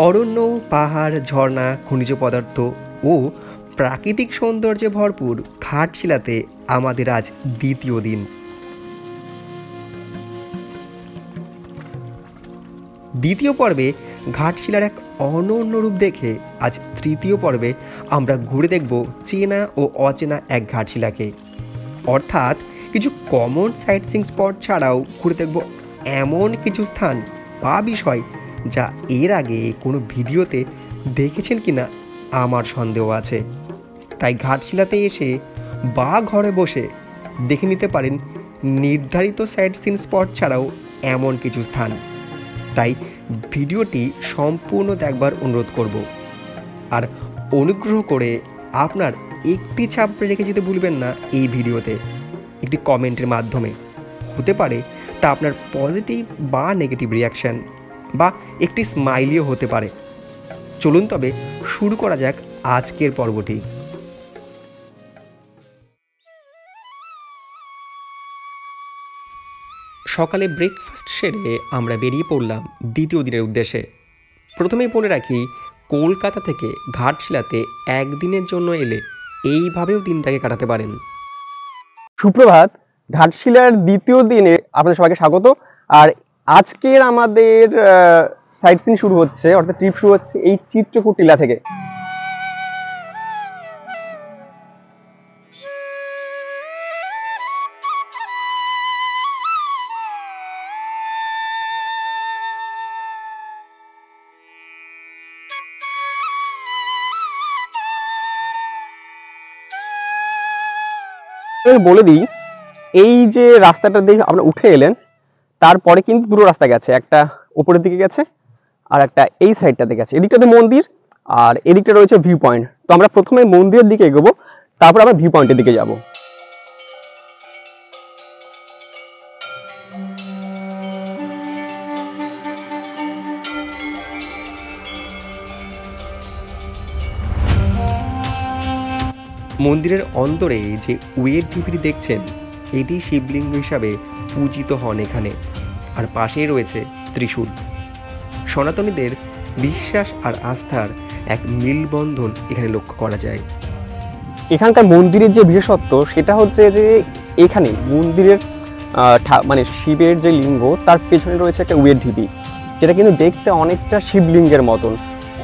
অরণ্য, পাহাড়, ঝর্ণা, খনিজ পদার্থ ও প্রাকৃতিক সৌন্দর্যে ভরপুর ঘাটশিলাতে আমাদের আজ দ্বিতীয় দিন। দ্বিতীয় পর্বে ঘাটশিলার এক অনন্য রূপ দেখে আজ তৃতীয় পর্বে আমরা ঘুরে দেখব চেনা ও অচেনা এক ঘাটশিলাকে। অর্থাৎ কিছু কমন সাইট সিইং স্পট ছাড়াও ঘুরে দেখব এমন কিছু স্থান বা বিষয় যা এর আগে কোনো ভিডিওতে দেখেছেন কিনা আমার সন্দেহ আছে। তাই ঘাটশিলাতে এসে বা ঘরে বসে দেখে নিতে পারেন নির্ধারিত সাইট সিইং স্পট ছাড়াও এমন কিছু স্থান। তাই ভিডিওটি সম্পূর্ণ দেখবার অনুরোধ করব। আর অনুগ্রহ করে আপনার একটি ছাপ রেখে যেতে ভুলবেন না এই ভিডিওতে, একটি কমেন্টের মাধ্যমে। হতে পারে তা আপনার পজিটিভ বা নেগেটিভ রিয়াকশান বা একটি স্মাইলিও হতে পারে। চলুন তবে শুরু করা যাক আজকের পর্বটি। সকালে ব্রেকফাস্ট সেরে আমরা বেরিয়ে পড়লাম দ্বিতীয় দিনের উদ্দেশ্যে। প্রথমেই বলে রাখি, কলকাতা থেকে ঘাটশিলাতে একদিনের জন্য এলে এইভাবেও দিনটাকে কাটাতে পারেন। সুপ্রভাত। ঘাটশিলার দ্বিতীয় দিনে আপনাদের সবাইকে স্বাগত। আর আজকের আমাদের সাইট সিন শুরু হচ্ছে, অর্থাৎ ট্রিপ শুরু হচ্ছে এই চিত্রকূট টিলা থেকে। বলে দিই, এই যে রাস্তাটা দিয়ে আপনারা উঠে এলেন, তারপরে কিন্তু দুটো রাস্তা গেছে, একটা উপরের দিকে গেছে আর একটা এই সাইডটাতে গেছে। এদিকটাতে মন্দির আর এদিকটা রয়েছে ভিউ পয়েন্ট। তো আমরা প্রথমে মন্দিরের দিকে এগোবো, তারপর আমরা ভিউ পয়েন্টের দিকে যাব। মন্দিরের অন্দরে যে ওয়েট ঢিপিটি দেখছেন, এটি শিবলিঙ্গ হিসাবে পূজিত হন এখানে। আর পাশেই রয়েছে ত্রিশূল। সনাতনীদের বিশ্বাস আর আস্থার এক মিলবন্ধন এখানে লক্ষ্য করা যায়। এখানকার মন্দিরের যে বিশেষত্ব সেটা হচ্ছে যে এখানে মন্দিরের মানে শিবের যে লিঙ্গ, তার পেছনে রয়েছে একটা ওয়েট ঢিপি, যেটা কিন্তু দেখতে অনেকটা শিবলিঙ্গের মতন।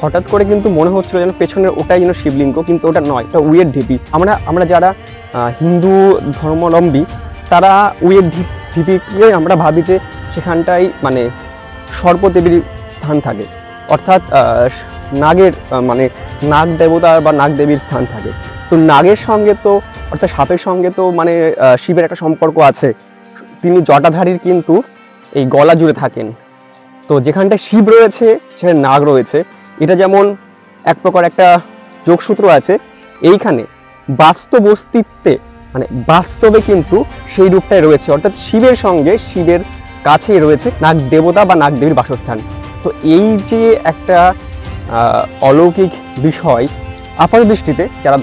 হঠাৎ করে কিন্তু মনে হচ্ছিল যেন পেছনের ওটাই যেন শিবলিঙ্গ, কিন্তু ওটা নয়, এটা ওয়েট ঢিপি। আমরা যারা হিন্দু ধর্মাবলম্বী, তারা ওয়েট ঢিপিকে আমরা ভাবি যে সেখানটাই মানে সর্পদেবীর স্থান থাকে, অর্থাৎ নাগের মানে নাগ দেবতা বা নাগ দেবীর স্থান থাকে। তো নাগের সঙ্গে তো অর্থাৎ সাপের সঙ্গে তো মানে শিবের একটা সম্পর্ক আছে। তিনি জটাধারীর কিন্তু এই গলা জুড়ে থাকেন। তো যেখানটায় শিব রয়েছে সেখানে নাগ রয়েছে। এটা যেমন এক প্রকার একটা যোগসূত্র আছে। এইখানে বাস্তব অস্তিত্বে মানে বাস্তবে কিন্তু সেই রূপটাই রয়েছে, অর্থাৎ শিবের সঙ্গে শিবের কাছেই রয়েছে নাগ দেবতা বা নাগ দেবীর বাসস্থান। তো এই যে একটা অলৌকিক বিষয়, আপাত দৃষ্টিতে যারা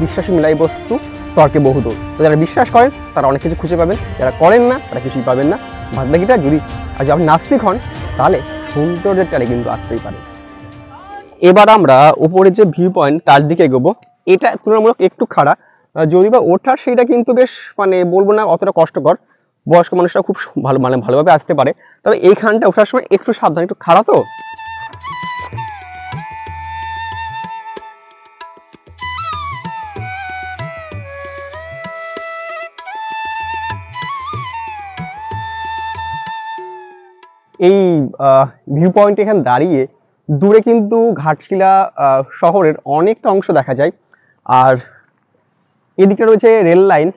বিশ্বাসী মিলাই বস্তু তর্কে বহুদূর। তো যারা বিশ্বাস করেন তারা অনেক কিছু খুঁজে পাবেন, যারা করেন না তারা কিছুই পাবেন না। বাদবাকিটা যদি আপনি নাস্তিক হন তাহলে সৌন্দর্যের টানে কিন্তু আসতেই পারে। এবার আমরা উপরে যে ভিউ পয়েন্ট তার দিকে এগোবো। এটা তুলনামূলক একটু খাড়া, যদি বা ওঠার সেটা কিন্তু বেশ মানে বলবো না অতটা কষ্টকর, বয়স্ক মানুষরা খুব ভালোভাবে আসতে পারে। তবে এইখানটা ওঠার সময় একটু সাবধান, একটু খাড়া তো। এই ভিউ পয়েন্ট এখানে দাঁড়িয়ে দূরে কিন্তু ঘাটশিলা শহরের অনেকটা অংশ দেখা যায়। আর এদিকে রয়েছে রেল লাইন,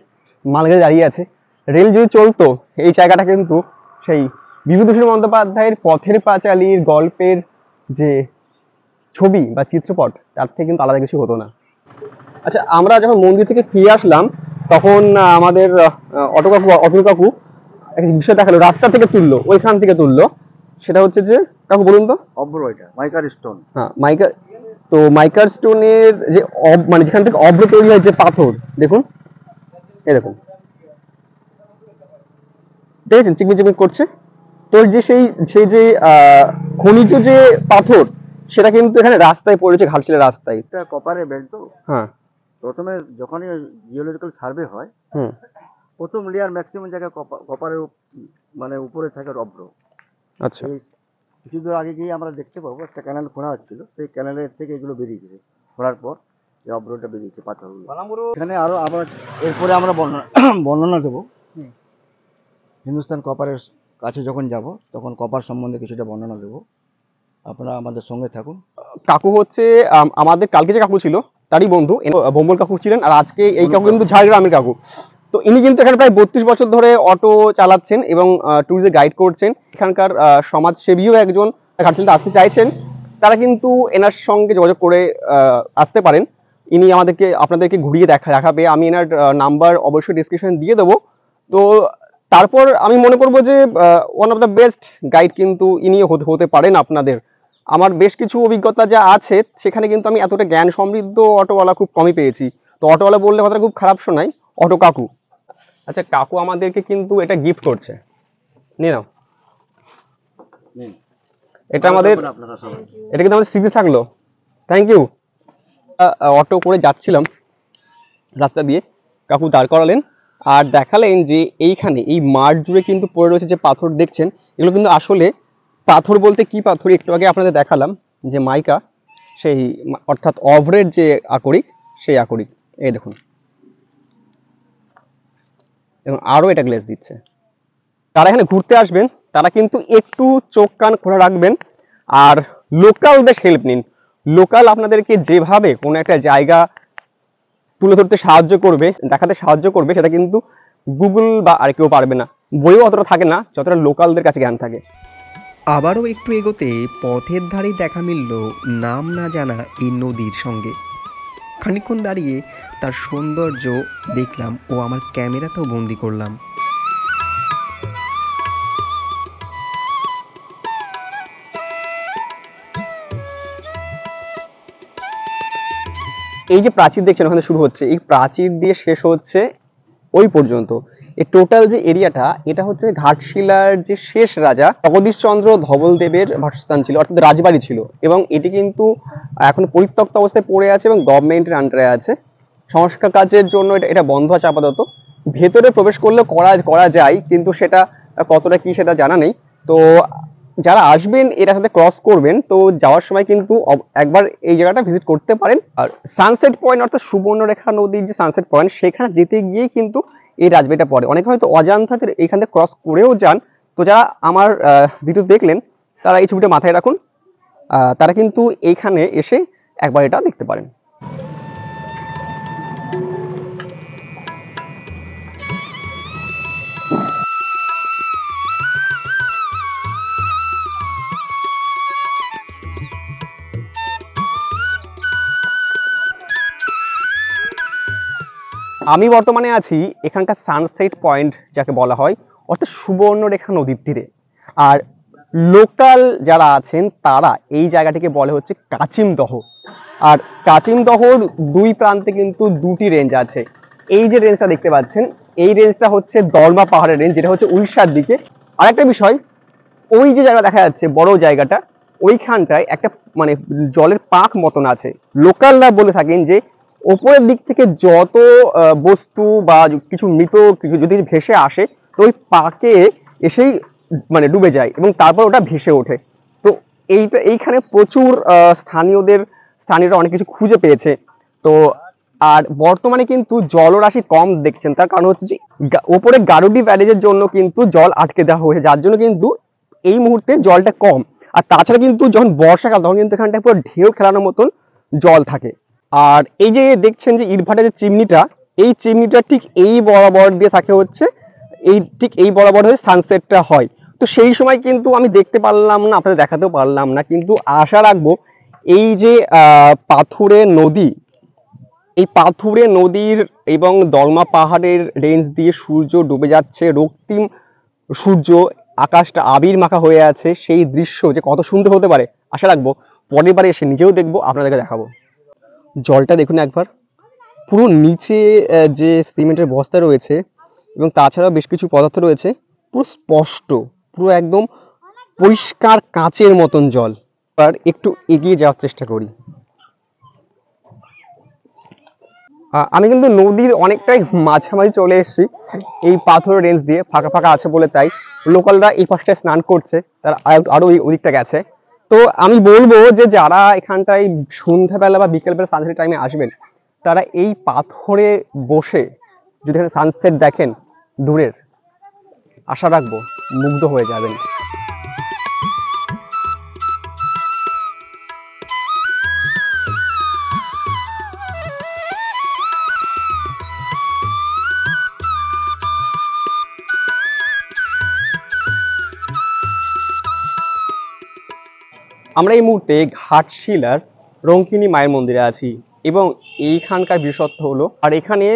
মালগাড়ি দাঁড়িয়ে আছে। রেল যদি চলতো এই জায়গাটা কিন্তু সেই বিভূতিভূষণ বন্দ্যোপাধ্যায়ের পথের পাঁচালীর গল্পের যে ছবি বা চিত্রপট, তার থেকে কিন্তু আলাদা কিছু হতো না। আচ্ছা, আমরা যখন মন্দির থেকে ফিরে আসলাম তখন আমাদের অটো কাকু একটা বিষয় দেখালো, রাস্তা থেকে তুললো, ওইখান থেকে তুললো। সেটা হচ্ছে যে, কাকু বলুন তো। অব্র, এটা মাইকার স্টোন। হ্যাঁ, মাইকার। তো মাইকার স্টোনের যে মানে যেখান থেকে অব্র তৈরি হয়, যে পাথর দেখুন, এই দেখুন, দেখেছেন চিকমিক চিকমিক করছে। তো যে সেই যে খনিজ যে পাথর, সেটা কিন্তু এখানে রাস্তায় পড়েছে, ঘাটশিলার রাস্তায়। এটা কপারের বেল্ট তো। হ্যাঁ। প্রথমে যখনই জিওলজিক্যাল সার্ভে হয়, হুম। প্রথম লেয়ার ম্যাক্সিমাম জায়গায় কপারের মানে উপরে থাকে রব্র। আচ্ছা। এই কিছু দূর আগে গিয়ে আমরা দেখতে পাবো একটা ক্যানেল খোঁড়া হচ্ছিল, সেই ক্যানেলের থেকে এগুলো বেরিয়েছে, খোঁড়ার পর এই অব্রটা বেরিয়েছে পাথরগুলো। এখানে আরো আবার এরপরে আমরা বর্ণনা দেবো। হিন্দুস্তান কপারের কাছে যখন যাব তখন কপার সম্বন্ধে কিছুটা বর্ণনা দেবো, আপনারা আমাদের সঙ্গে থাকুন। কাকু হচ্ছে আমাদের কালকে যে কাকু ছিল তারই বন্ধু, বোম্বল কাকু ছিলেন, আর আজকে এই কাকু কিন্তু ঝাড়গ্রামের কাকু। তো ইনি কিন্তু এখানে প্রায় 32 বছর ধরে অটো চালাচ্ছেন এবং ট্যুরিস্টে গাইড করছেন। এখানকার সমাজসেবীও একজন ঘাটশিলাতে আসতে চাইছেন, তারা কিন্তু এনার সঙ্গে যোগাযোগ করে আসতে পারেন। ইনি আপনাদেরকে ঘুরিয়ে দেখাবে। আমি এনার নাম্বার অবশ্যই ডিসক্রিপশন দিয়ে দেবো। তো তারপর আমি মনে করবো যে one of the best guide কিন্তু ইনি হতে পারেন আপনাদের। আমার বেশ কিছু অভিজ্ঞতা যা আছে সেখানে কিন্তু আমি এতটা জ্ঞান সমৃদ্ধ অটোওয়ালা খুব কমই পেয়েছি। তো অটোওয়ালা বললে কথাটা খুব খারাপ শোনায়, অটো কাকু। আচ্ছা, কাকু আমাদেরকে কিন্তু এটা গিফট করছে, নিয়ে নাও। এটা আমাদের, এটা কিন্তু আমাদের স্মৃতি থাকলো। Thank you. অটো করে যাচ্ছিলাম রাস্তা দিয়ে, কাকু দাঁড় করালেন আর দেখালেন যে এইখানে এই মাঠ জুড়ে কিন্তু পড়ে রয়েছে যে পাথর দেখছেন, এগুলো কিন্তু আসলে পাথর বলতে কি পাথর একটু আগে আপনাদের দেখালাম, যে মাইকা, সেই অর্থাৎ অভ্রের যে আকরিক, সেই আকরিক। এই দেখুন, এবং আরো এটা গ্লেজ দিচ্ছে। তারা এখানে ঘুরতে আসবেন তারা কিন্তু একটু চোখ কান খোলা রাখবেন আর লোকালদের হেল্প নিন। লোকাল আপনাদেরকে যেভাবে কোনো একটা জায়গা তুলে ধরতে সাহায্য করবে, দেখাতে সাহায্য করবে, সেটা কিন্তু গুগল বা আর কেউ পারবে না। বইও অতটা থাকে না যতটা লোকালদের কাছে জ্ঞান থাকে। আবারও একটু এগোতে পথের ধারেই দেখা মিলল নাম না জানা এই নদীর সঙ্গে। খানিকক্ষণ দাঁড়িয়ে তার সৌন্দর্য দেখলাম ও আমার ক্যামেরাতেও বন্দি করলাম। এই যে প্রাচীর দেখছেন ওখানে শুরু হচ্ছে, এই প্রাচীর দিয়ে শেষ হচ্ছে ওই পর্যন্ত। এই টোটাল যে এরিয়াটা, এটা হচ্ছে ঘাটশিলার যে শেষ রাজা জগদীশচন্দ্র ধবলদেবের বাসস্থান ছিল, অর্থাৎ রাজবাড়ি ছিল। এবং এটি কিন্তু এখন পরিত্যক্ত অবস্থায় পড়ে আছে এবং গভর্নমেন্টের আন্ডারে আছে। সংস্কার কাজের জন্য এটা বন্ধ আছে আপাতত। ভেতরে প্রবেশ করলে করা যায়, কিন্তু সেটা কতটা কি সেটা জানা নেই। তো যারা আসবেন এর সাথে ক্রস করবেন, তো যাওয়ার সময় কিন্তু একবার এই জায়গাটা ভিজিট করতে পারেন। আর সানসেট পয়েন্ট অর্থাৎ সুবর্ণরেখা নদীর যে সানসেট পয়েন্ট, সেখানে যেতে গিয়ে কিন্তু এই রাজবাড়িটা পড়ে। অনেকে হয়তো অজান্তে এখান থেকে ক্রস করেও যান। তো যারা আমার ভিডিও দেখলেন তারা এই ছবিটা মাথায় রাখুন, তারা কিন্তু এইখানে এসে একবার এটা দেখতে পারেন। আমি বর্তমানে আছি এখানকার সানসেট পয়েন্ট যাকে বলা হয়, অর্থাৎ সুবর্ণরেখা নদীর তীরে। আর লোকাল যারা আছেন তারা এই জায়গাটিকে বলে হচ্ছে কাচিমদহ। আর কাচিমদহর দুই প্রান্তে কিন্তু দুটি রেঞ্জ আছে। এই যে রেঞ্জটা দেখতে পাচ্ছেন, এই রেঞ্জটা হচ্ছে দলমা পাহাড়ের রেঞ্জ, যেটা হচ্ছে উড়িষ্যার দিকে। আরেকটা বিষয়, ওই যে জায়গা দেখা যাচ্ছে বড় জায়গাটা, ওইখানটায় একটা মানে জলের পাক মতন আছে। লোকালরা বলে থাকেন যে ওপরের দিক থেকে যত বস্তু বা কিছু মৃত কিছু যদি ভেসে আসে, তো ওই পাকে এসেই মানে ডুবে যায় এবং তারপর ওটা ভেসে ওঠে। তো এইখানে প্রচুর স্থানীয়রা অনেক কিছু খুঁজে পেয়েছে। তো আর বর্তমানে কিন্তু জলরাশি কম দেখছেন, তার কারণ হচ্ছে যে ওপরে গারুডি ব্যারেজের জন্য কিন্তু জল আটকে দেওয়া হয়েছে, যার জন্য কিন্তু এই মুহূর্তে জলটা কম। আর তাছাড়া কিন্তু যখন বর্ষাকাল তখন কিন্তু এখানটায় পুরো ঢেউ খেলানোর মতন জল থাকে। আর এই যে দেখছেন যে ইটভাটার যে চিমনিটা, এই চিমনিটা ঠিক এই বরাবর দিয়ে থাকে হচ্ছে, ঠিক এই বরাবর হয়ে সানসেটটা হয়। তো সেই সময় কিন্তু আমি দেখতে পারলাম না, আপনাদের দেখাতেও পারলাম না, কিন্তু আশা রাখবো এই যে পাথুরে নদী, এই পাথুরে নদীর এবং দলমা পাহাড়ের রেঞ্জ দিয়ে সূর্য ডুবে যাচ্ছে, রক্তিম সূর্য, আকাশটা আবির মাখা হয়ে আছে, সেই দৃশ্য যে কত সুন্দর হতে পারে আশা রাখবো পরের বারে এসে নিজেও দেখবো, আপনাদেরকে দেখাবো। জলটা দেখুন একবার, পুরো নিচে যে সিমেন্টের বস্তা রয়েছে এবং তাছাড়াও বেশ কিছু পদার্থ রয়েছে, পুরো স্পষ্ট, পুরো একদম পরিষ্কার কাচের মতন জল। এবার একটু এগিয়ে যাওয়ার চেষ্টা করি। আমি কিন্তু নদীর অনেকটাই মাঝামাঝি চলে এসেছি, এই পাথরের রেঞ্জ দিয়ে ফাঁকা ফাঁকা আছে বলে তাই লোকালরা এই পাশটায় স্নান করছে, তারা আরো ওদিকটা গেছে। তো আমি বলবো যে যারা এখানটায় সন্ধ্যাবেলা বা বিকেলবেলা সানসেট টাইমে আসবেন, তারা এই পাথরে বসে যদি এখানে সানসেট দেখেন দূরের, আশা রাখবো মুগ্ধ হয়ে যাবেন। আমরা এই মুহূর্তে ঘাটশিলার রঙ্কিনী মায়ের মন্দিরে আছি এবং এইখানকার বিশেষত্ব হলো, আর এখানে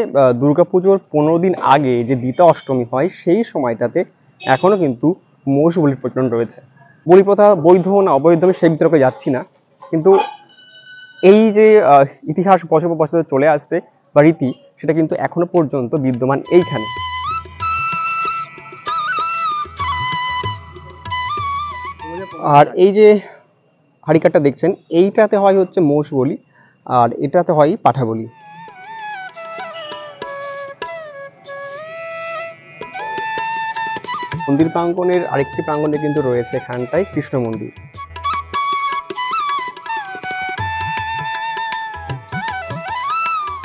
দুর্গাপুজোর 15 দিন আগে যে দ্বিতীয়া অষ্টমী হয় সেই সময়টাতে এখনো কিন্তু মোষ বলির প্রচলন রয়েছে। বলি প্রথা বৈধ না অবৈধ আমি সেই বিতর্কে যাচ্ছি না, কিন্তু এই যে ইতিহাস বছর পর বছর চলে আসছে বা রীতি, সেটা কিন্তু এখনো পর্যন্ত বিদ্যমান এইখানে। আর এই যে হাড়িকাঠটা দেখছেন, এইটাতে হয় হচ্ছে মোষ বলি আর এটাতে হয় পাঠা বলি। মন্দির প্রাঙ্গণের আরেকটি প্রাঙ্গণে কিন্তু রয়েছে এখানটায় কৃষ্ণ মন্দির।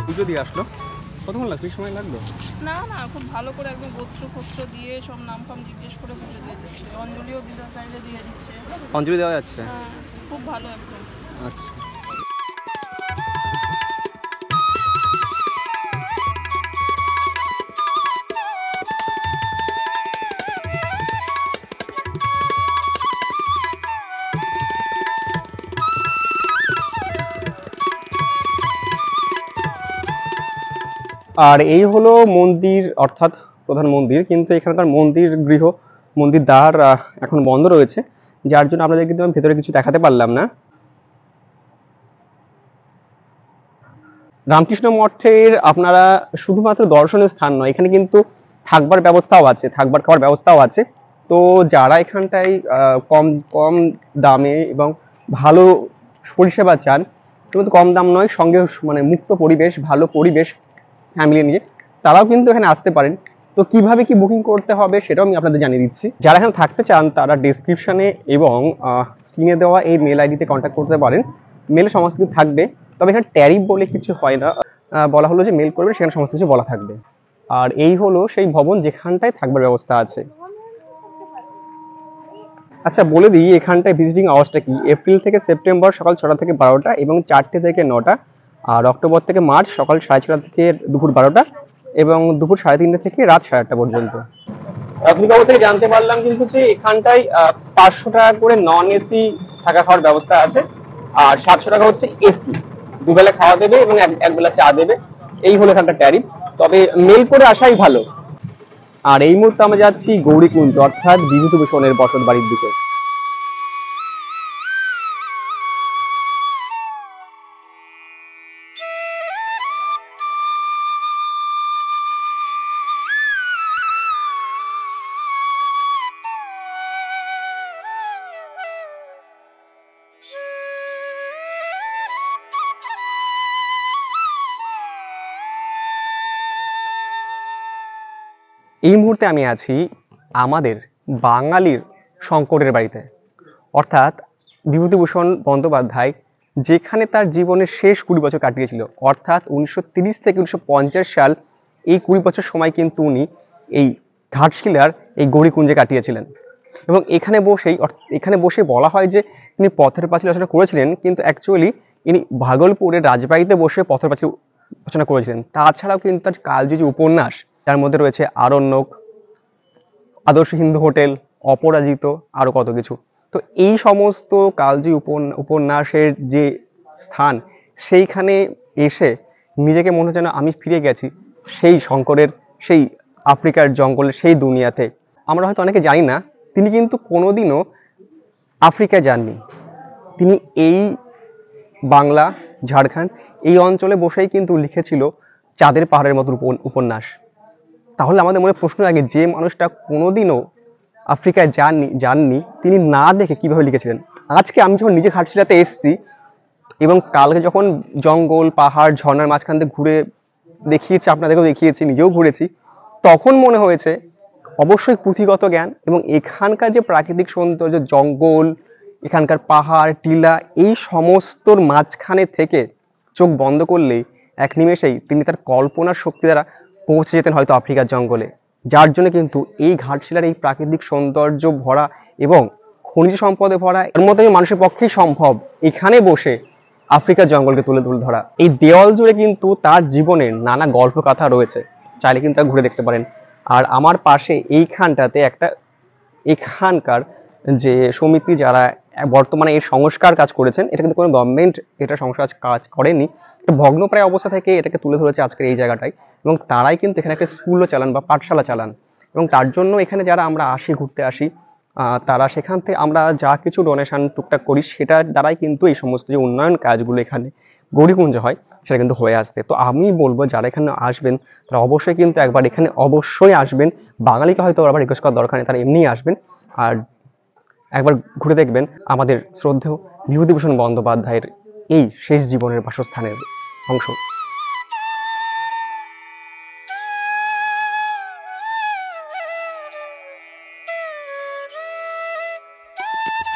পুজো দিয়ে আসলো, কতক্ষণ লাগবে, সময় লাগলো? না না, খুব ভালো করে একদম গোত্র ফোত্র দিয়ে সব নাম ফাম জিজ্ঞেস করে পুজো দিয়ে দিচ্ছে, অঞ্জলিও দিদা সাইডে দিয়ে দিচ্ছে। অঞ্জলি দেওয়া যাচ্ছে? হ্যাঁ, খুব ভালো একদম। আচ্ছা। আর এই হলো মন্দির, অর্থাৎ প্রধান মন্দির, কিন্তু এখানকার মন্দির গৃহ মন্দির দ্বার এখন বন্ধ রয়েছে, যার জন্য আপনাদের কিন্তু আমি ভেতরে কিছু দেখাতে পারলাম না। রামকৃষ্ণ মঠের আপনারা শুধুমাত্র দর্শনের স্থান নয়, এখানে কিন্তু থাকবার ব্যবস্থাও আছে, থাকবার খাওয়ার ব্যবস্থাও আছে। তো যারা এখানটায় কম কম দামে এবং ভালো পরিষেবা চান, কিন্তু কম দাম নয়, সঙ্গে মানে মুক্ত পরিবেশ, ভালো পরিবেশ ফ্যামিলি নিয়ে, তারাও কিন্তু এখানে আসতে পারেন। তো কিভাবে কি বুকিং করতে হবে সেটাও আমি আপনাদের জানিয়ে দিচ্ছি। যারা এখানে থাকতে চান তারা ডেসক্রিপশনে এবং স্ক্রিনে দেওয়া এই মেল আইডিতে কন্ট্যাক্ট করতে পারেন, মেলে সমস্ত কিছু থাকবে। তবে এখানে ট্যারিফ বলে কিছু হয় না, বলা হলো যে মেল করবে, সেখানে সমস্ত কিছু বলা থাকবে। আর এই হলো সেই ভবন যেখানটায় থাকবার ব্যবস্থা আছে। আচ্ছা বলে দিই এখানটায় ভিজিটিং আওয়ার্সটা কি। এপ্রিল থেকে সেপ্টেম্বর সকাল 6টা থেকে 12টা এবং 4টে থেকে 9টা, আর অক্টোবর থেকে মার্চ সকাল 6:30 থেকে দুপুর 12টা এবং দুপুর 3:30 থেকে রাত 8:30 পর্যন্ত। অগ্নিকবর থেকে জানতে পারলাম কিন্তু যে এখানটায় 500 টাকা করে নন এসি থাকা খাওয়ার ব্যবস্থা আছে, আর 700 টাকা হচ্ছে এসি, দুবেলা খাওয়া দেবে এবং একবেলা চা দেবে। এই হলো এখানটা ট্যারিফ, তবে মেল করে আসাই ভালো। আর এই মুহূর্তে আমরা যাচ্ছি গৌরীকুঞ্জ, অর্থাৎ বিভূতিভূষণের বসত বাড়ির দিকে। এই মুহূর্তে আমি আছি আমাদের বাঙালির শঙ্করের বাড়িতে, অর্থাৎ বিভূতিভূষণ বন্দ্যোপাধ্যায় যেখানে তার জীবনের শেষ 20 বছর কাটিয়েছিল, অর্থাৎ 1930 থেকে 1950 সাল, এই 20 বছর সময় কিন্তু উনি এই ঘাটশিলার এই গৌরীকুঞ্জে কাটিয়েছিলেন। এবং এখানে বসে বলা হয় যে তিনি পথের পাঁচালী রচনা করেছিলেন, কিন্তু অ্যাকচুয়ালি ইনি ভাগলপুরের রাজবাড়িতে বসে পথের পাঁচালী রচনা করেছিলেন। তাছাড়াও কিন্তু তার কালজয়ী উপন্যাস, তার মধ্যে রয়েছে আরণ্যক, আদর্শ হিন্দু হোটেল, অপরাজিত, আরো কত কিছু। তো এই সমস্ত কালজয়ী উপন্যাসের যে স্থান, সেইখানে এসে নিজেকে মনে হচ্ছে যেন আমি ফিরে গেছি সেই শঙ্করের সেই আফ্রিকার জঙ্গলের সেই দুনিয়াতে। আমরা হয়তো অনেকে জানি না, তিনি কিন্তু কোনোদিনও আফ্রিকায় যাননি। তিনি এই বাংলা, ঝাড়খণ্ড এই অঞ্চলে বসেই কিন্তু লিখেছিল চাঁদের পাহাড়ের মতো উপন্যাস। তাহলে আমাদের মনে প্রশ্ন লাগে, যে মানুষটা কোনোদিনও আফ্রিকায় যাননি তিনি না দেখে কিভাবে লিখেছিলেন? আজকে আমি যখন নিজে ঘাটশিলাতে এসেছি এবং কালকে যখন জঙ্গল পাহাড় ঝর্ণার মাঝখান থেকে ঘুরে দেখিয়েছি, আপনাদেরকেও দেখিয়েছি, নিজেও ঘুরেছি, তখন মনে হয়েছে অবশ্যই পুঁথিগত জ্ঞান এবং এখানকার যে প্রাকৃতিক সৌন্দর্য, জঙ্গল, এখানকার পাহাড় টিলা, এই সমস্তর মাঝখানে থেকে চোখ বন্ধ করলেই এক নিমেষেই তিনি তার কল্পনার শক্তি দ্বারা পৌঁছে যেতেন হয়তো আফ্রিকার জঙ্গলে। যার জন্য কিন্তু এই ঘাটশিলার এই প্রাকৃতিক সৌন্দর্য ভরা এবং খনিজ সম্পদে ভরা এর মতো মানুষের পক্ষেই সম্ভব এখানে বসে আফ্রিকার জঙ্গলকে তুলে ধরা। এই দেওয়াল জুড়ে কিন্তু তার জীবনের নানা গল্প কথা রয়েছে, চাইলে কিন্তু তা ঘুরে দেখতে পারেন। আর আমার পাশে এইখানটাতে একটা এখানকার যে সমিতি যারা বর্তমানে এর সংস্কার কাজ করেছেন, এটা কিন্তু কোনো গভর্নমেন্ট এটা সংস্কার কাজ করেনি, একটা ভগ্নপ্রায় অবস্থা থেকে এটাকে তুলে ধরেছে আজকের এই জায়গাটায়, এবং তারাই কিন্তু এখানে একটা স্কুলও চালান বা পাঠশালা চালান। এবং তার জন্য এখানে যারা আমরা আসি, ঘুরতে আসি, তারা সেখান থেকে আমরা যা কিছু ডোনেশন টুকটাক করি সেটার দ্বারাই কিন্তু এই সমস্ত যে উন্নয়ন কাজগুলো এখানে গৌরীকুঞ্জ হয় সেটা কিন্তু হয়ে আসছে। তো আমি বলবো যারা এখানে আসবেন তারা অবশ্যই কিন্তু একবার এখানে অবশ্যই আসবেন। বাঙালিকে হয়তো আবার রিকোয়েস্ট করার দরকার নেই, তারা এমনিই আসবেন আর একবার ঘুরে দেখবেন আমাদের শ্রদ্ধেয় বিভূতিভূষণ বন্দ্যোপাধ্যায়ের এই শেষ জীবনের বাসস্থানের অংশ।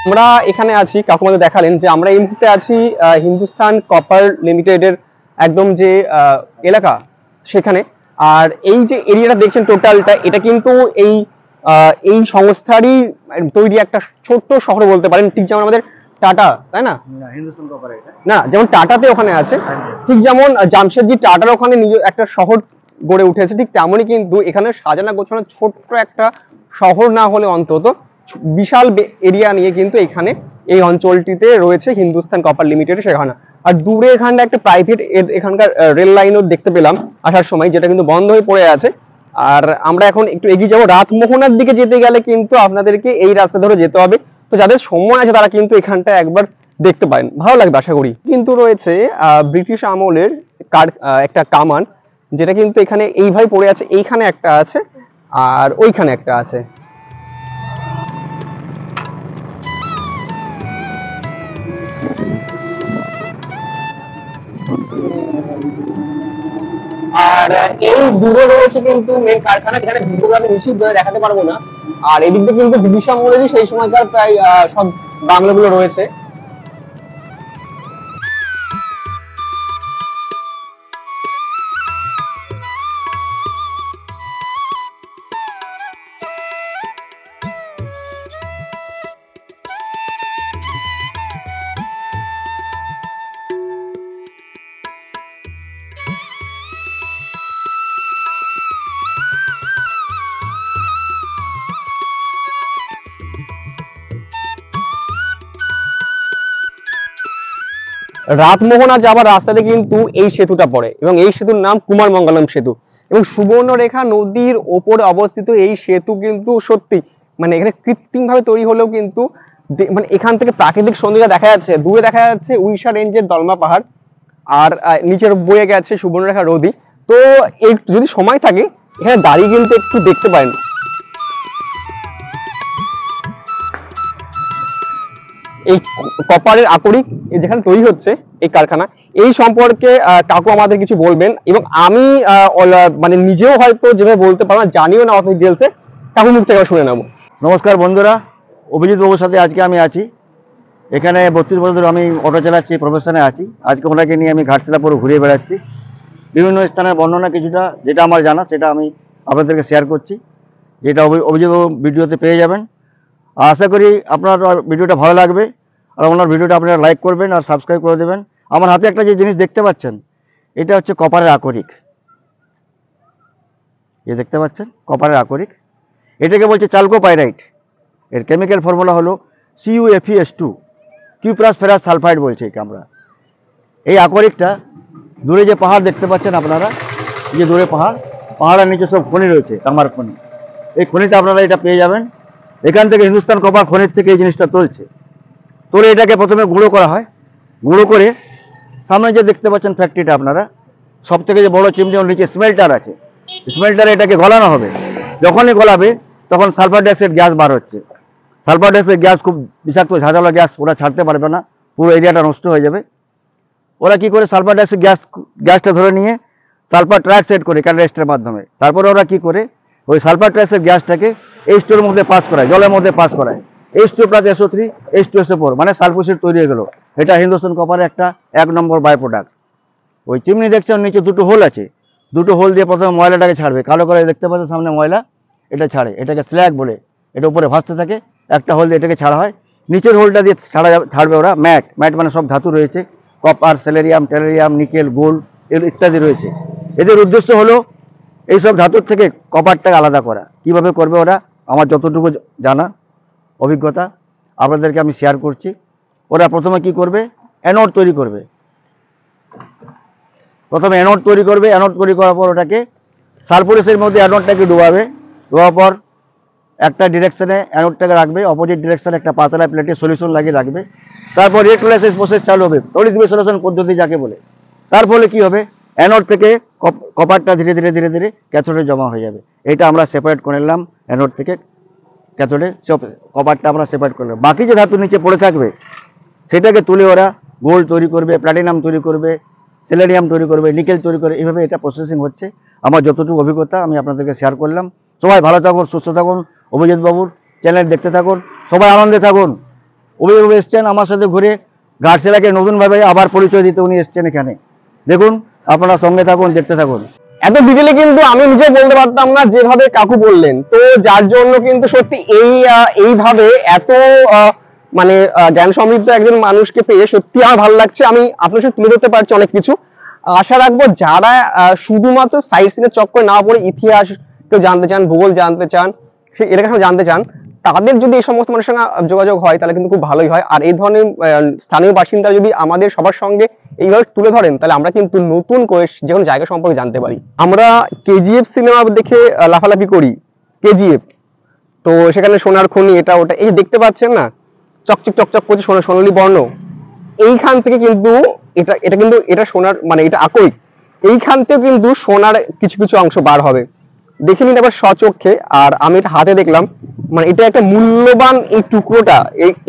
আমরা এখানে আছি, কাকুমাদের দেখালেন যে আমরা এই মুহূর্তে আছি হিন্দুস্তান কপার লিমিটেডের একদম যে এলাকা সেখানে। আর এই যে এরিয়াটা দেখছেন টোটালটা, এটা কিন্তু এই সংস্থারই তৈরি একটা ছোট্ট শহর বলতে পারেন, ঠিক যেমন আমাদের টাটা, তাই না? হিন্দুস্তান কপার এটা না, যেমন টাটাতে ওখানে আছে, ঠিক যেমন জামশেদজি টাটার ওখানে নিজে একটা শহর গড়ে উঠেছে, ঠিক তেমনই কিন্তু এখানে সাজানো গোছানো ছোট্ট একটা শহর না হলে অন্তত বিশাল এরিয়া নিয়ে কিন্তু এখানে এই অঞ্চলটিতে রয়েছে হিন্দুস্তান কপার লিমিটেড সেখানে। আর দূরে এখানটা একটা প্রাইভেট এখানকার রেল লাইনও দেখতে পেলাম আসার সময়, যেটা কিন্তু বন্ধ হয়ে পড়ে আছে। আর আমরা এখন একটু এগিয়ে যাবো, রাতমোহনার দিকে যেতে গেলে কিন্তু আপনাদেরকে এই রাস্তা ধরে যেতে হবে। তো যাদের সময় আছে তারা কিন্তু এখানটা একবার দেখতে পারেন, ভালো লাগবে আশা করি। কিন্তু রয়েছে ব্রিটিশ আমলের একটা কামান, যেটা কিন্তু এখানে এইভাবে পড়ে আছে, এইখানে একটা আছে আর ওইখানে একটা আছে। আর এই দূরে রয়েছে কিন্তু মেন কারখানা, যেখানে ভিডিওগ্রাফি নিশ্চিত দেখাতে পারবো না। আর এদিক দিয়ে কিন্তু ব্রিটিশ আমলেরই সেই সময়কার প্রায় সব বাংলাগুলো রয়েছে। রাতমোহনা যাবার রাস্তাতে কিন্তু এই সেতুটা পড়ে এবং এই সেতুর নাম কুমার মঙ্গলম সেতু। এবং সুবর্ণরেখা নদীর ওপরে অবস্থিত এই সেতু কিন্তু সত্যি মানে এখানে কৃত্রিম ভাবে তৈরি হলেও কিন্তু মানে এখান থেকে প্রাকৃতিক সৌন্দর্য দেখা যাচ্ছে। দূরে দেখা যাচ্ছে উড়িষ্যা রেঞ্জের দলমা পাহাড় আর নিচের বয়ে গেছে সুবর্ণরেখা নদী। তো এই যদি সময় থাকে এখানে দাঁড়িয়ে কিন্তু একটু দেখতে পারেন। এই কপারের আকরিক যেখানে তৈরি হচ্ছে এই কারখানা, এই সম্পর্কে কাকু আমাদের কিছু বলবেন এবং আমি মানে নিজেও হয়তো যেভাবে বলতে পারবো না, জানিও না অত ডিটেলসে, কাকু মুখ থেকে শুনে নেবো। নমস্কার বন্ধুরা, অভিজিৎ বাবুর সাথে আজকে আমি আছি এখানে। 32 বছর ধরে আমি অটো চালাচ্ছি, প্রফেশনে আছি। আজকে ওনাকে নিয়ে আমি ঘাটশিলা পুরো ঘুরে বেড়াচ্ছি, বিভিন্ন স্থানের বর্ণনা কিছুটা যেটা আমার জানা সেটা আমি আপনাদেরকে শেয়ার করছি, যেটা অভিজিৎ বাবু ভিডিওতে পেয়ে যাবেন। আশা করি আপনার ভিডিওটা ভালো লাগবে আর ওনার ভিডিওটা আপনারা লাইক করবেন আর সাবস্ক্রাইব করে দেবেন। আমার হাতে একটা যে জিনিস দেখতে পাচ্ছেন এটা হচ্ছে কপারের আকরিক, এই দেখতে পাচ্ছেন কপারের আকরিক, এটাকে বলছে চালকোপাইরাইট। এর কেমিক্যাল ফর্মুলা হলো CuFeS2, কিউপ্রাস ফেরাস সালফাইড বলছে একে আমরা। এই আকরিকটা দূরে যে পাহাড় দেখতে পাচ্ছেন আপনারা, এই যে দূরে পাহাড়ের নিচে সব খনি রয়েছে, তামার খনি। এই খনিটা আপনারা এটা পেয়ে যাবেন। এখান থেকে হিন্দুস্তান কপার খনির থেকে এই জিনিসটা তোলে এটাকে প্রথমে গুঁড়ো করা হয়। গুঁড়ো করে সামনে যে দেখতে পাচ্ছেন ফ্যাক্টরিটা আপনারা, সব থেকে যে বড় চিমনি ওর নিচে স্মেল্টার আছে, স্মেল্টারে এটাকে গলানো হবে। যখনই গলাবে তখন সালফার ডাইঅক্সাইড গ্যাস বার হচ্ছে। সালফার ডাইঅক্সাইড গ্যাস খুব বিষাক্ত ঝাঁঝালো গ্যাস, ওরা ছাড়তে পারবে না, পুরো এরিয়াটা নষ্ট হয়ে যাবে। ওরা কি করে সালফার ডাইঅক্সাইড গ্যাসটা ধরে নিয়ে সালফার ট্রাইঅক্সাইড করে ক্যাটালিস্টের মাধ্যমে, তারপরে ওরা কি করে ওই সালফার ট্রাইঅক্সাইড গ্যাসটাকে H2 এর মধ্যে পাস করায়, জলের মধ্যে পাস করায়, H2 + SO3 H2SO4 মানে সালফোসিড তৈরি হয়ে গেল। এটা হিন্দুস্তান কপারের একটা 1 নম্বর বাই প্রোডাক্ট। ওই চিমনি দেখছেন নিচে দুটো হোল আছে, দুটো হোল দিয়ে প্রথমে ময়লাটাকে ছাড়বে, কালো করে দেখতে পাচ্ছেন সামনে ময়লা, এটা ছাড়ে, এটাকে স্ল্যাগ বলে, এটা উপরে ভাসতে থাকে, একটা হোল দিয়ে এটাকে ছাড়া হয়। নিচের হোলটা দিয়ে ছাড়বে ওরা ম্যাট মানে সব ধাতু রয়েছে, কপার, সেলেরিয়াম, টেলেরিয়াম, নিকেল, গোল্ড এগুলো ইত্যাদি রয়েছে। এদের উদ্দেশ্য হলো এইসব ধাতুর থেকে কপারটাকে আলাদা করা। কিভাবে করবে ওরা, আমার যতটুকু জানা অভিজ্ঞতা আপনাদেরকে আমি শেয়ার করছি। ওরা প্রথমে কি করবে, অ্যানোড তৈরি করবে। প্রথমে অ্যানোড তৈরি করবে, অ্যানোড তৈরি করার পর ওটাকে সালফোরেসের মধ্যে অ্যানোডটাকে ডুবাবে, ডোবার পর একটা ডিরেকশনে অ্যানোডটাকে রাখবে, অপোজিট ডিরেকশনে একটা পাতলা প্লেটে সলিউশন লাগিয়ে রাখবে। তারপর ইলেকট্রোলাইসিস প্রসেস চালু হবে, তড়িৎ বিশ্লেষণ পদ্ধতি যাকে বলে। তার ফলে কি হবে, অ্যানোড থেকে কপারটা ধীরে ধীরে ধীরে ধীরে ক্যাথোডে জমা হয়ে যাবে। এটা আমরা সেপারেট করে নিলাম, অ্যানোড থেকে ক্যাথোডে কপারটা আমরা সেপারেট করলাম। বাকি যে ধাতু নিচে পড়ে থাকবে সেটাকে তুলে ওরা গোল্ড তৈরি করবে, প্ল্যাটিনাম তৈরি করবে, সেলেনিয়াম তৈরি করবে, নিকেল তৈরি করবে। এইভাবে এটা প্রসেসিং হচ্ছে। আমার যতটুকু অভিজ্ঞতা আমি আপনাদেরকে শেয়ার করলাম। সবাই ভালো থাকুন, সুস্থ থাকুন, অভিজিৎ বাবুর চ্যানেল দেখতে থাকুন, সবাই আনন্দে থাকুন। অভিজিৎ বাবু এসছেন আমার সাথে ঘুরে, ঘাটশিলাকে নতুনভাবে আবার পরিচয় দিতে উনি এসছেন এখানে। দেখুন, আপনারা সঙ্গে থাকুন, দেখতে থাকুন। এত ডিটেলে কিন্তু আমি নিজে বলতে পারতাম না যেভাবে কাকু বললেন। তো যার জন্য কিন্তু সত্যি এইভাবে এত মানে জ্ঞান সমৃদ্ধ একজন মানুষকে পেয়ে সত্যি আমার ভালো লাগছে। আমি আপনার সাথে তুলে ধরতে পারছি অনেক কিছু। আশা রাখবো যারা শুধুমাত্র সাইট সিনের চক্করে না পড়ে ইতিহাস কেউ জানতে চান, ভূগোল জানতে চান, সেই এলাকা জানতে চান, তাদের যদি এই সমস্ত মানুষের সঙ্গে যোগাযোগ হয় তাহলে কিন্তু খুব ভালোই হয়। আর এই ধরনের স্থানীয় বাসিন্দারা যদি আমাদের সবার সঙ্গে এইভাবে তুলে ধরেন তাহলে আমরা কিন্তু নতুন করে যে কোনো জায়গা সম্পর্কে জানতে পারি। আমরা কেজিএফ সিনেমা দেখে লাফালাফি করি, কেজিএফ, তো সেখানে সোনার খনি এটা ওটা এই দেখতে পাচ্ছেন না, চকচক চকচক করছে সোনালি বর্ণ। এইখান থেকে কিন্তু এটা কিন্তু এটা সোনার মানে এটা আকরিক, এইখান থেকে কিন্তু সোনার কিছু কিছু অংশ বার হবে। দেখে নিন আবার স্বচক্ষে। আর আমি এটা হাতে দেখলাম, মানে এটা একটা মূল্যবান এই টুকরোটা,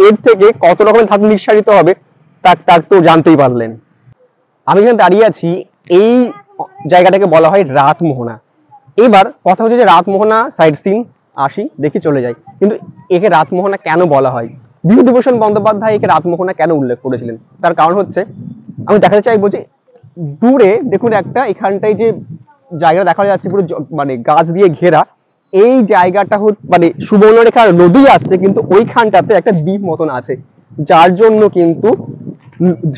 এর থেকে কত রকমের ধাতু নিঃসারিত হবে তার তো জানতেই পারলেন। আমি এখানে দাঁড়িয়ে আছি, এই জায়গাটাকে বলা হয় রাতমোহনা। এবার কথা হচ্ছে যে রাতমোহনা সাইট সিন আসি দেখি চলে যাই, কিন্তু একে রাতমোহনা কেন বলা হয়? বিভূতিভূষণ বন্দ্যোপাধ্যায় একে রাতমোহনা কেন উল্লেখ করেছিলেন তার কারণ হচ্ছে, আমি দেখাতে চাইবো যে দূরে দেখুন একটা এখানটায় যে জায়গাটা দেখা যাচ্ছে পুরো মানে গাছ দিয়ে ঘেরা, এই জায়গাটা মানে সুবর্ণরেখা নদী আসছে, কিন্তু ওইখানটাতে একটা দ্বীপ মতন আছে, যার জন্য কিন্তু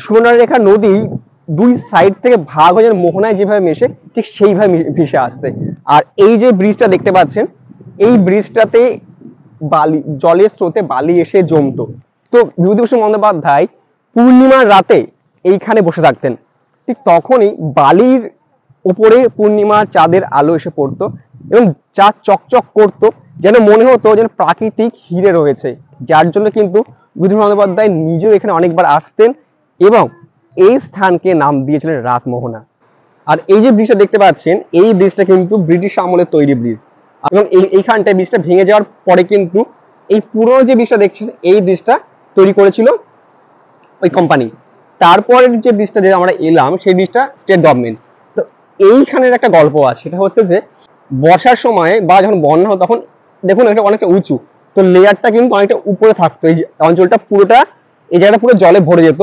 সুবর্ণরেখা নদী দুই সাইড থেকে ভাগ হয়ে মোহনায় যেভাবে মেশে ঠিক সেইভাবে ভেসে আসছে। আর এই যে ব্রিজটা দেখতে পাচ্ছেন, এই ব্রিজটাতে বালি, জলের স্রোতে বালি এসে জমতো। তো বিভূতিভূষণ বন্দ্যোপাধ্যায় পূর্ণিমার রাতে এইখানে বসে থাকতেন, ঠিক তখনই বালির উপরে পূর্ণিমার চাঁদের আলো এসে পড়তো এবং চাঁদ চকচক করতো, যেন মনে হতো যেন প্রাকৃতিক হিরে রয়েছে। যার জন্য কিন্তু বিভূতিভূষণ বন্দ্যোপাধ্যায় নিজেও এখানে অনেকবার আসতেন এবং এই স্থানকে নাম দিয়েছিলেন রাতমোহনা। আর এই যে ব্রিজটা দেখতে পাচ্ছেন, এই ব্রিজটা কিন্তু ব্রিটিশ আমলের তৈরি ব্রিজ, এবং এইখানটায় ব্রিজটা ভেঙে যাওয়ার পরে কিন্তু এই পুরো যে ব্রিজটা দেখছেন এই ব্রিজটা তৈরি করেছিল ওই কোম্পানি। তারপরের যে ব্রিজটা যে আমরা এলাম সেই ব্রিজটা স্টেট গভর্নমেন্ট। তো এইখানের একটা গল্প আছে, সেটা হচ্ছে যে বর্ষার সময় বা যখন বন্যা হতো তখন দেখুন এটা অনেকটা উঁচু, তো লেয়ারটা কিন্তু অনেকটা উপরে থাকতো, এই অঞ্চলটা পুরোটা এই জায়গাটা পুরো জলে ভরে যেত।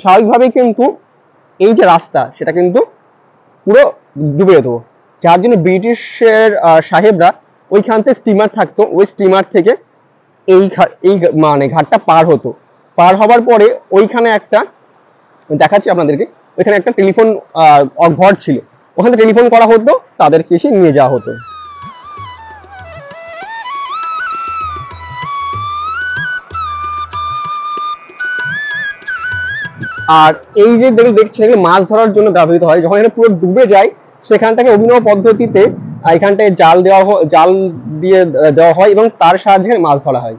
স্বাভাবিকভাবেই কিন্তু এই যে রাস্তা সেটা কিন্তু পুরো ডুবে যেত, যার জন্য ব্রিটিশের সাহেবরা ওইখান থেকে স্টিমার থাকতো, ওই স্টিমার থেকে এই মানে ঘাটটা পার হতো। পার হবার পরে ওইখানে একটা দেখাচ্ছি আপনাদেরকে, ওইখানে একটা টেলিফোন ঘর ছিল, ওখানে টেলিফোন করা হতো, তাদেরকে এসে নিয়ে যাওয়া হতো। আর এই যে দেখছেন মাছ ধরার জন্য ব্যবহৃত হয়, যখন এটা পুরো ডুবে যায় সেখানটাকে অভিনব পদ্ধতিতে এখানটায় জাল দিয়ে দেওয়া হয় এবং তার সাহায্যে মাছ ধরা হয়।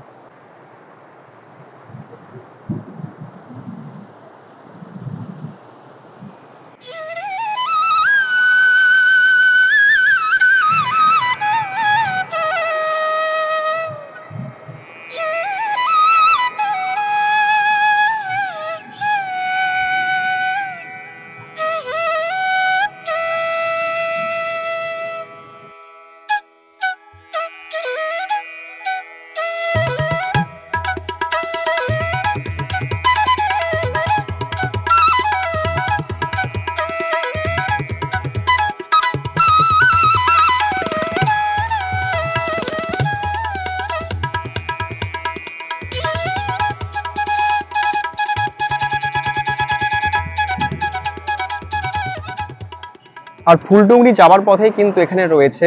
আর ফুলডুংরি যাওয়ার পথে কিন্তু এখানে রয়েছে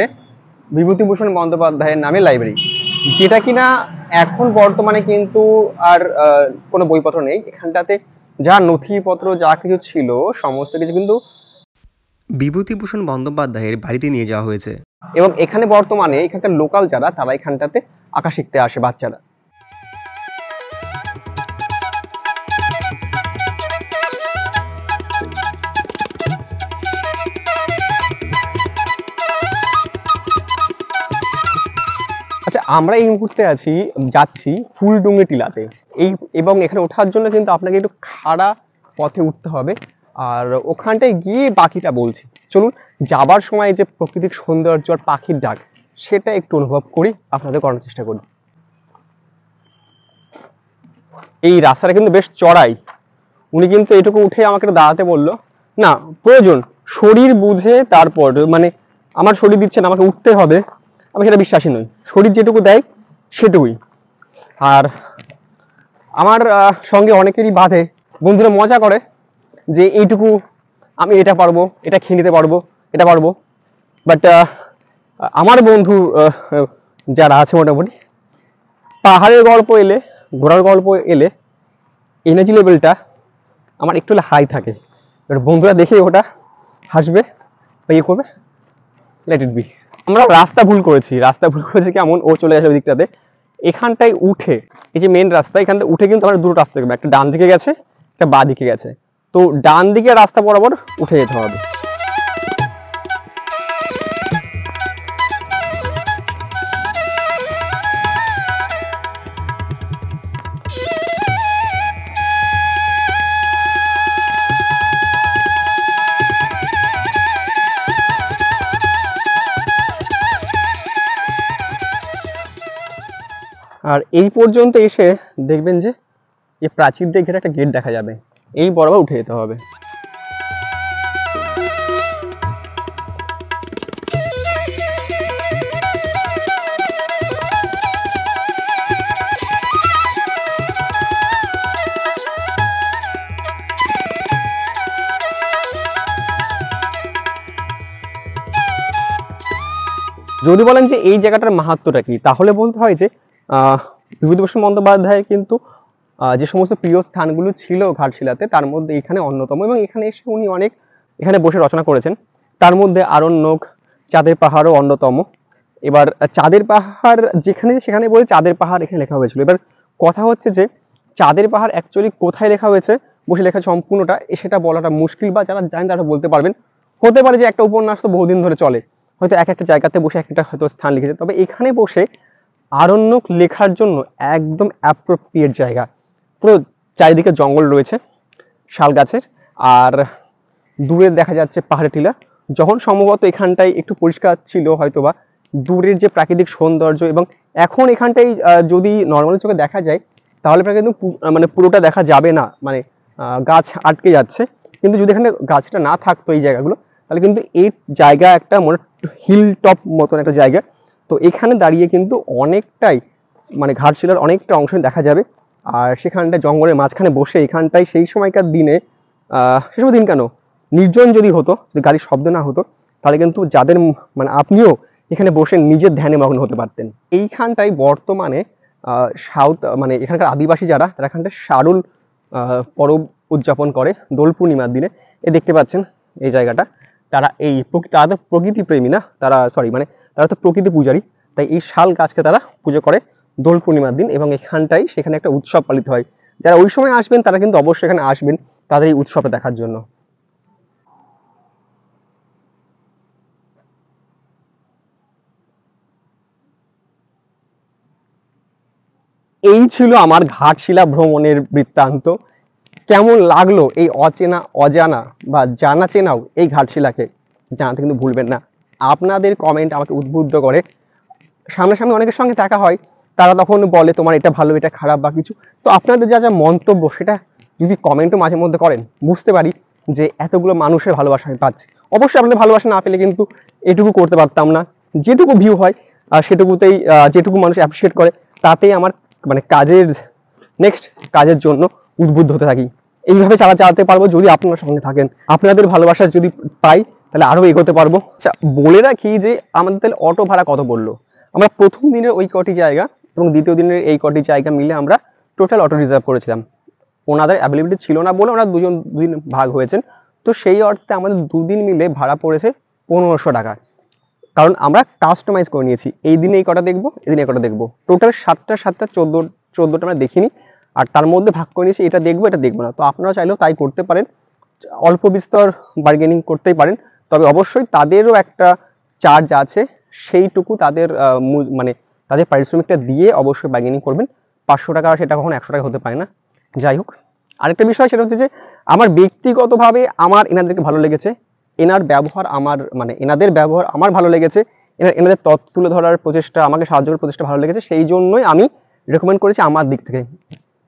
বিভূতিভূষণ বন্দ্যোপাধ্যায়ের নামে লাইব্রেরি, যেটা কিনা এখন বর্তমানে কিন্তু আর কোনো বইপত্র নেই। এখানটাতে যা নথিপত্র যা কিছু ছিল সমস্ত কিছু কিন্তু বিভূতিভূষণ বন্দ্যোপাধ্যায়ের বাড়িতে নিয়ে যাওয়া হয়েছে। এবং এখানে বর্তমানে এখানকার লোকাল যারা তারা এখানটাতে আঁকা শিখতে আসে বাচ্চারা। আচ্ছা, আমরা এই মুহূর্তে যাচ্ছি ফুলডুংরি টিলাতে। এবং এখানে ওঠার জন্য কিন্তু আপনাকে একটু খাড়া পথে উঠতে হবে, আর ওখানটায় গিয়ে বাকিটা বলছি। চলুন যাবার সময় যে প্রাকৃতিক সৌন্দর্য আর পাখির ডাক সেটা একটু অনুভব করি, আপনাদের করার চেষ্টা করি। এই রাস্তাটা কিন্তু বেশ চড়াই। উনি কিন্তু এটুকু উঠে আমাকে দাঁড়াতে বললো, না প্রয়োজন শরীর বুঝে তারপর, মানে আমার শরীর দিচ্ছে না আমাকে উঠতে হবে, আমি সেটা বিশ্বাসী নই। শরীর যেটুকু দেয় সেটুকুই। আর আমার সঙ্গে অনেকেরই বাধে, বন্ধুরা মজা করে যে এইটুকু আমি এটা পারবো, এটা খেয়ে নিতে পারবো, এটা পারবো। বাট আমার বন্ধু যারা আছে মোটামুটি, পাহাড়ের গল্প এলে, ঘোড়ার গল্প এলে এনার্জি লেভেলটা আমার একটু হাই থাকে। এবার বন্ধুরা দেখে ওটা হাসবে বা ইয়ে করবে, লেট ইট বি। আমরা রাস্তা ভুল করেছি কেমন, ও চলে গেছে ওই দিকটাতে। এখানটায় উঠে, এই যে মেন রাস্তা, এখানটা উঠে কিন্তু আমরা দুটো রাস্তা, একটা ডান দিকে গেছে, একটা বাঁ দিকে গেছে। তো ডান দিকে রাস্তা বরাবর উঠে যেতে হবে। আর এই পর্যন্ত এসে দেখবেন যে এই প্রাচীর দিয়ে ঘেরা একটা গেট দেখা যাবে, এই বরাবর উঠে যেতে হবে। যদি বলেন যে এই জায়গাটার মাহাত্ম্যটা কি, তাহলে বলতে হয় যে বিভূতিভূষণ বন্দ্যোপাধ্যায়ের কিন্তু যে সমস্ত প্রিয় স্থানগুলো ছিল ঘাটশিলাতে, তার মধ্যে এখানে অন্যতম। এবং এখানে এসে উনি অনেক এখানে বসে রচনা করেছেন, তার মধ্যে আরণ্যক, চাঁদের পাহাড়ও অন্যতম। এবার চাঁদের পাহাড় যেখানে সেখানে বলে চাঁদের পাহাড় এখানে লেখা হয়েছিল। এবার কথা হচ্ছে যে চাঁদের পাহাড় অ্যাকচুয়ালি কোথায় লেখা হয়েছে, বসে লেখা সম্পূর্ণটা সেটা বলাটা মুশকিল, বা যারা জানেন তারা বলতে পারবেন। হতে পারে যে একটা উপন্যাস তো বহুদিন ধরে চলে, হয়তো এক একটা জায়গাতে বসে একটা হয়তো স্থান লিখেছে, তবে এখানে বসে আরণ্যক লেখার জন্য একদম অ্যাপ্রোপ্রিয়েট জায়গা। পুরো চারিদিকে জঙ্গল রয়েছে শাল গাছের, আর দূরে দেখা যাচ্ছে পাহাড়ের টিলা। যখন সম্ভবত এখানটায় একটু পরিষ্কার ছিল হয়তোবা, দূরের যে প্রাকৃতিক সৌন্দর্য, এবং এখন এখানটায় যদি নর্মালি চোখে দেখা যায় তাহলে কিন্তু মানে পুরোটা দেখা যাবে না, মানে গাছ আটকে যাচ্ছে। কিন্তু যদি এখানে গাছটা না থাকতো এই জায়গাগুলো, তাহলে কিন্তু এই জায়গা একটা মনে হিল টপ মতন একটা জায়গা। তো এখানে দাঁড়িয়ে কিন্তু অনেকটাই মানে ঘাটশিলার অনেকটা অংশ দেখা যাবে। আর সেখানটা জঙ্গলের মাঝখানে বসে এখানটায় সেই সময়কার দিনে, সে সময় দিন কেন, নির্জন যদি হতো, যদি গাড়ির শব্দ না হতো, তাহলে কিন্তু যাদের মানে আপনিও এখানে বসে নিজের ধ্যানে মগ্ন হতে পারতেন। এইখানটাই বর্তমানে সাউথ মানে এখানকার আদিবাসী যারা, তারা এখানটায় শারুল পরব উদযাপন করে দোল পূর্ণিমার দিনে। এ দেখতে পাচ্ছেন এই জায়গাটা, তারা এই তারা তো প্রকৃতি প্রেমী না, তারা তারা তো প্রকৃতি পূজারী, তাই এই শাল গাছকে তারা পুজো করে দোল পূর্ণিমার দিন। এবং এখানটাই সেখানে একটা উৎসব পালিত হয়। যারা ওই সময় আসবেন তারা কিন্তু অবশ্যই এখানে আসবেন তাদের এই উৎসবটা দেখার জন্য। এই ছিল আমার ঘাটশিলা ভ্রমণের বৃত্তান্ত। কেমন লাগলো এই অজানা বা জানা চেনাও এই ঘাটশিলাকে, জানাতে কিন্তু ভুলবেন না। আপনাদের কমেন্ট আমাকে উদ্বুদ্ধ করে। সামনাসামনি অনেকের সঙ্গে দেখা হয়, তারা তখন বলে তোমার এটা ভালো এটা খারাপ বা কিছু, তো আপনাদের যা যা মন্তব্য সেটা যদি কমেন্টও মাঝে মধ্যে করেন, বুঝতে পারি যে এতগুলো মানুষের ভালোবাসা আমি পাচ্ছি। অবশ্যই আপনাদের ভালোবাসা না পেলে কিন্তু এটুকু করতে পারতাম না। যেটুকু ভিউ হয় সেটুকুতেই, যেটুকু মানুষ অ্যাপ্রিসিয়েট করে, তাতেই আমার মানে নেক্সট কাজের জন্য উদ্বুদ্ধ হতে থাকি। এইভাবে চালাতে পারবো যদি আপনারা সঙ্গে থাকেন। আপনাদের ভালোবাসা যদি পাই তাহলে আরও এগোতে পারবো। আচ্ছা বলে রাখি যে আমাদের তাহলে অটো ভাড়া কত পড়লো। আমরা প্রথম দিনের ওই কটি জায়গা এবং দ্বিতীয় দিনের এই কটি জায়গা মিলে আমরা টোটাল অটো রিজার্ভ করেছিলাম। ওনাদের অ্যাভেলেবিলিটি ছিল না বলে ওনারা দুদিন ভাগ হয়েছেন। তো সেই অর্থে আমাদের দুদিন মিলে ভাড়া পড়েছে 1500 টাকা, কারণ আমরা কাস্টমাইজ করে নিয়েছি। এই দিনে এই কটা দেখবো, এই দিনে এই কটা দেখবো, টোটাল 7টা 14টা আমরা দেখিনি। আর তার মধ্যে ভাগ করে নিয়েছি এটা দেখবো এটা দেখবো না। তো আপনারা চাইলেও তাই করতে পারেন, অল্প বিস্তর বার্গেনিং করতেই পারেন। তবে অবশ্যই তাদেরও একটা চার্জ আছে, সেইটুকু তাদের মানে তাদের পারিশ্রমিকটা দিয়ে অবশ্যই বার্গেনিং করবেন। 500 টাকা সেটা কখনো 100 টাকা হতে পারে না। যাই হোক, আরেকটা বিষয় সেটা হচ্ছে যে আমার ব্যক্তিগতভাবে আমার এনাদেরকে ভালো লেগেছে, এনার ব্যবহার আমার মানে এনাদের ব্যবহার আমার ভালো লেগেছে, এনাদের তথ্য তুলে ধরার প্রচেষ্টা, আমাকে সাহায্য করার প্রচেষ্টা ভালো লেগেছে, সেই জন্যই আমি রেকমেন্ড করেছি আমার দিক থেকে।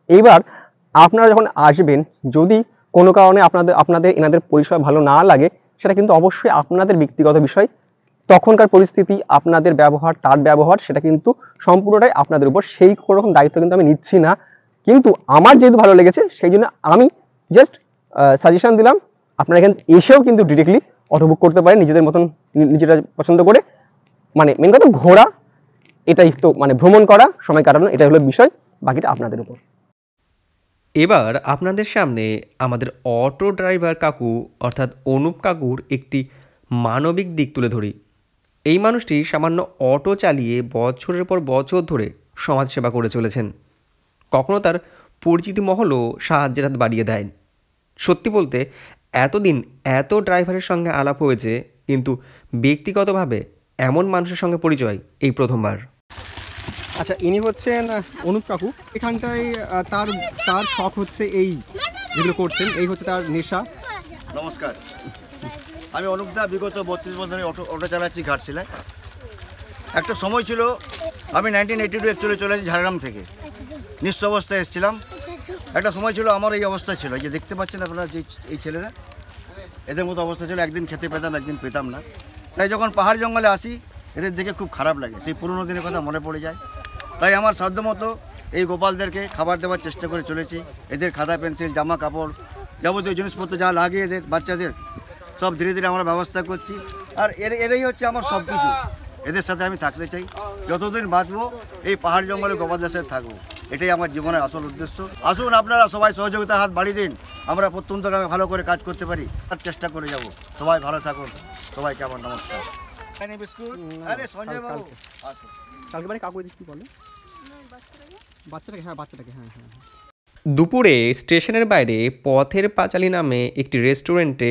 এইবার আপনারা যখন আসবেন, যদি কোনো কারণে আপনাদের এনাদের পরিষেবা ভালো না লাগে, সেটা কিন্তু অবশ্যই আপনাদের ব্যক্তিগত বিষয়। তখনকার পরিস্থিতি, আপনাদের ব্যবহার, তার ব্যবহার, সেটা কিন্তু সম্পূর্ণটাই আপনাদের উপর। সেই কোনো রকম দায়িত্ব কিন্তু আমি নিচ্ছি না। কিন্তু আমার যেহেতু ভালো লেগেছে সেই জন্য আমি জাস্ট সাজেশন দিলাম। আপনারা এখানে এসেও কিন্তু ডিরেক্টলি অটো বুক করতে পারেন নিজেদের মতন, নিজেরা পছন্দ করে। মানে মেন কথা ঘোরা, এটাই তো মানে ভ্রমণ করা, সময় কাটানো, এটাই হলো বিষয়, বাকিটা আপনাদের উপর। এবার আপনাদের সামনে আমাদের অটো ড্রাইভার কাকু অর্থাৎ অনুপ কাকুর একটি মানবিক দিক তুলে ধরি। এই মানুষটি সামান্য অটো চালিয়ে বছরের পর বছর ধরে সমাজসেবা করে চলেছেন। কখনো তার পরিচিত মহলও সাহায্যের হাত বাড়িয়ে দেয়। সত্যি বলতে এতদিন এত ড্রাইভারের সঙ্গে আলাপ হয়েছে, কিন্তু ব্যক্তিগতভাবে এমন মানুষের সঙ্গে পরিচয় এই প্রথমবার। আচ্ছা, ইনি হচ্ছেন অনুপ কাকু। এখানটায় তার তার শখ হচ্ছে এই যেগুলো করছেন, এই হচ্ছে তার নেশা। নমস্কার, আমি অনুপদা। বিগত 32 বছর ধরে অটো চালাচ্ছি ঘাটশিলায়। একটা সময় ছিল, আমি 1982 অ্যাকচুয়ালি চলে এসেছি ঝাড়গ্রাম থেকে, নিঃস্ব অবস্থায় এসেছিলাম। একটা সময় ছিল আমার এই অবস্থা ছিল, এই যে দেখতে পাচ্ছেন আপনারা, যে এই ছেলেরা এদের মতো অবস্থা ছিল। একদিন খেতে পেতাম, একদিন পেতাম না। তাই যখন পাহাড় জঙ্গলে আসি, এদের দেখে খুব খারাপ লাগে, সেই পুরনো দিনের কথা মনে পড়ে যায়। তাই আমার সাধ্যমতো এই গোপালদেরকে খাবার দেওয়ার চেষ্টা করে চলেছি। এদের খাতা পেন্সিল, জামা কাপড়, যাবতীয় জিনিসপত্র যা লাগে এদের বাচ্চাদের, সব ধীরে ধীরে আমরা ব্যবস্থা করছি। আর এরাই হচ্ছে আমার সব কিছু। এদের সাথে আমি থাকতে চাই, যতদিন বাঁচবো এই পাহাড় জঙ্গলে গোপালদের সাথে থাকবো, এটাই আমার জীবনের আসল উদ্দেশ্য। আসুন আপনারা সবাই সহযোগিতার হাত বাড়িয়ে দিন, আমরা প্রত্যন্ত গ্রামে ভালো করে কাজ করতে পারি, তার চেষ্টা করে যাব। সবাই ভালো থাকুন, সবাইকে আমার নমস্কার। বিস্কুট, আরে সঞ্জয় বাবু কালকে মানে কাকু কি বলে, বাচ্চাটাকে? হ্যাঁ বাচ্চাটাকে, হ্যাঁ হ্যাঁ। দুপুরে স্টেশনের বাইরে পথের পাঁচালী নামে একটি রেস্টুরেন্টে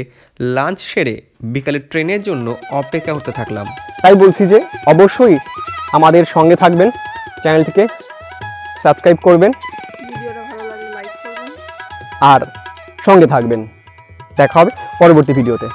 লাঞ্চ সেরে বিকালে ট্রেনের জন্য অপেক্ষা করতে থাকলাম। তাই বলছি যে অবশ্যই আমাদের সঙ্গে থাকবেন, চ্যানেলটিকে সাবস্ক্রাইব করবেন, ভিডিওটা ভালো লাগলে লাইক করবেন। আর সঙ্গে থাকবেন। দেখা হবে পরবর্তী ভিডিওতে।